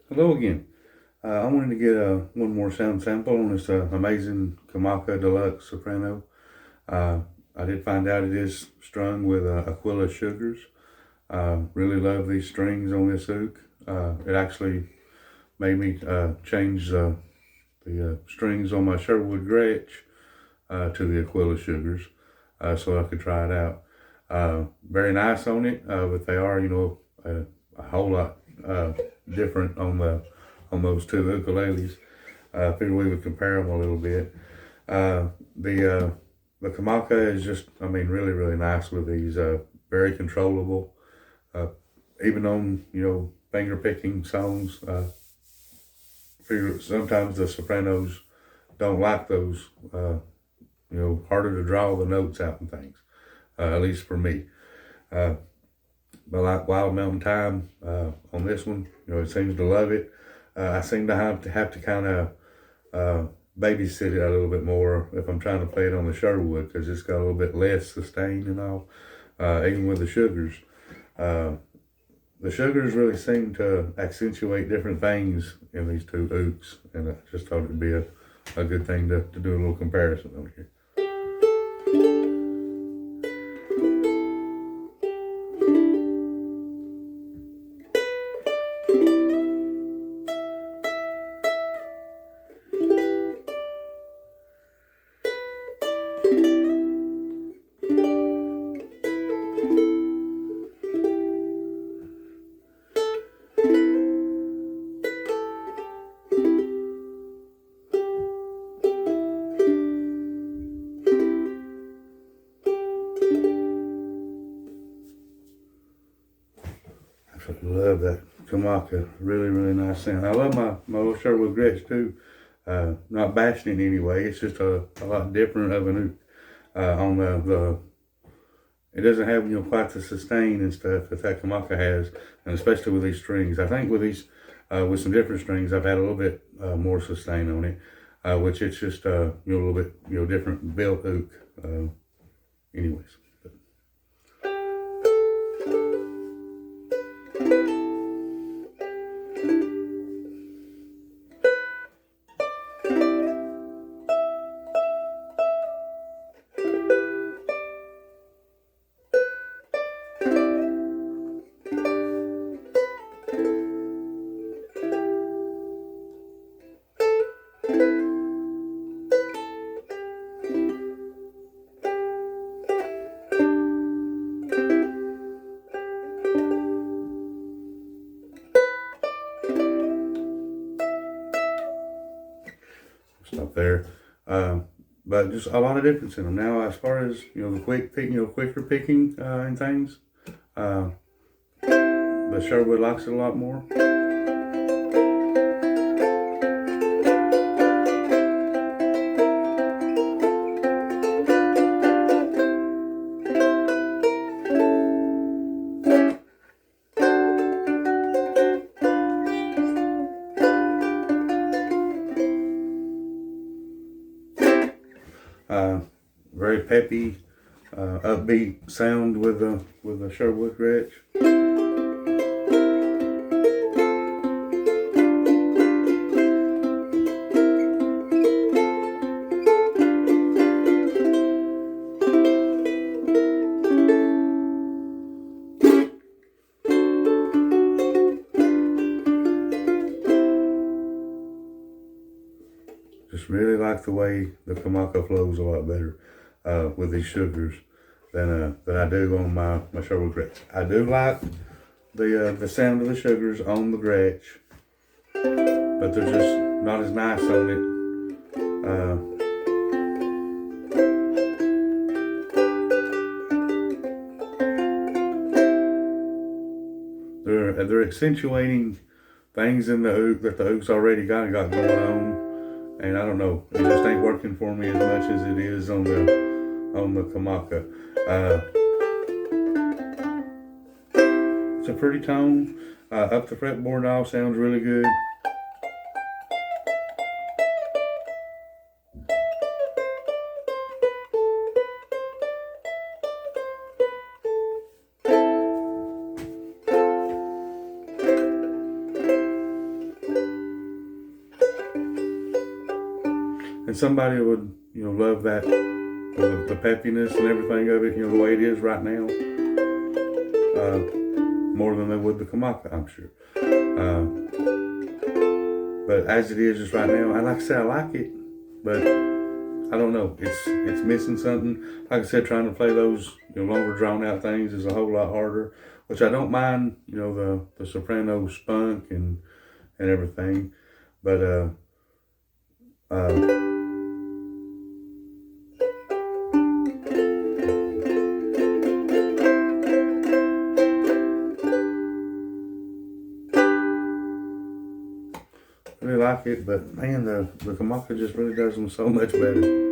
Hello again. I wanted to get one more sound sample on this amazing Kamaka Deluxe soprano. I did find out it is strung with Aquilla sugars. Really love these strings on this uke. It actually made me change the strings on my Sherwood Gretsch to the Aquilla sugars so I could try it out. Very nice on it, but they are, a whole lot different on those two ukuleles. I figured we would compare them a little bit. The Kamaka is just, really nice with these. Very controllable. Even on finger picking songs. Figure sometimes the sopranos don't like those. Harder to draw the notes out and things. At least for me. But like Wild Mountain Time on this one, it seems to love it. I seem to have to kind of babysit it a little bit more if I'm trying to play it on the Sherwood, because it's got a little bit less sustain and all, even with the sugars. The sugars really seem to accentuate different things in these two ukes, and I just thought it'd be a good thing to do a little comparison on here. Love that Kamaka. Really nice sound. I love my little Sherwood Gretsch too. Not bashing it anyway. It's just a lot different of an on it doesn't have quite the sustain and stuff that Kamaka has, and especially with these strings. I think with these with some different strings, I've had a little bit more sustain on it, which it's just a little bit different built uke. Anyways. Stop there. But just a lot of difference in them. Now, as far as the quicker picking and things, the Sherwood likes it a lot more. Very peppy, upbeat sound with the Sherwood Gretsch. Just really like the way the Kamaka flows a lot better with these sugars than I do on my Sherwood Gretsch. I do like the sound of the sugars on the Gretsch, but they're just not as nice on it. They're accentuating things in the uke that the uke's already got going on, and I don't know, it just ain't working for me as much as it is on the Kamaka. It's a pretty tone. Up the fretboard all sounds really good. and somebody would, love that, the peppiness and everything of it, the way it is right now, more than they would the Kamaka, I'm sure. But as it is just right now, and like I said, I like it, but I don't know, it's missing something. Like I said, trying to play those, longer drawn out things is a whole lot harder, which I don't mind, the soprano spunk and everything, but really like it, but man, the Kamaka just really does them so much better.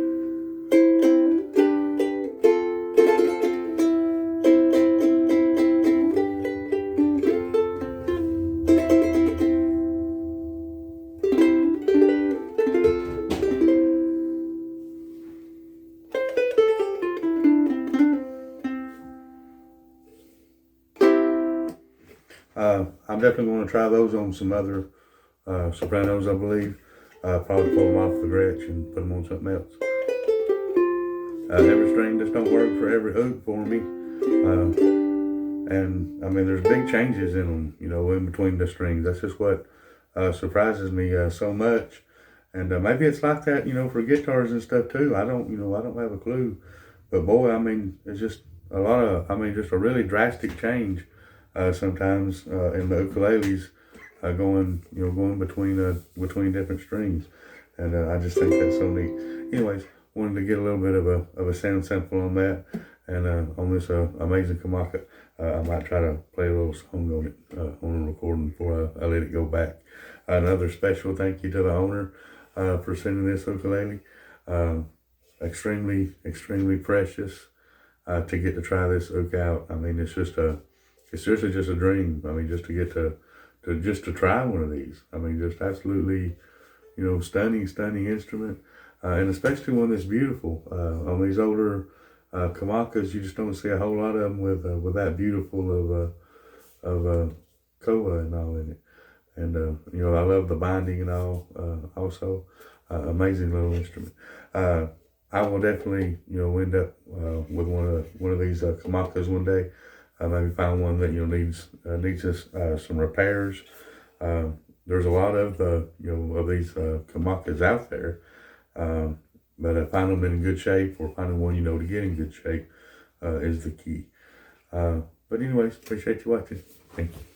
I'm definitely going to try those on some other sopranos, I believe. Probably pull them off the Gretsch and put them on something else. Every string just don't work for every oud for me. And I mean, there's big changes in them, in between the strings. That's just what surprises me so much. And maybe it's like that, for guitars and stuff too. I don't have a clue. But boy, I mean, it's just just a really drastic change sometimes in the ukuleles. Going between different strings, and I just think that's so neat. Anyways, wanted to get a little bit of a sound sample on that, and on this amazing Kamaka. I might try to play a little song on it on a recording before I let it go back. Another special thank you to the owner for sending this ukulele. Extremely precious to get to try this uk out. I mean, it's seriously just a dream. I mean, just to get to try one of these. I mean, just absolutely, stunning instrument, and especially one that's beautiful. On these older Kamakas, you just don't see a whole lot of them with that beautiful of koa and all in it. And I love the binding and all. Also, amazing little instrument. I will definitely, end up with one of these Kamakas one day. Maybe find one that needs some repairs. There's a lot of of these Kamakas out there, but find them in good shape, or finding one to get in good shape is the key. But anyways, appreciate you watching. Thank you.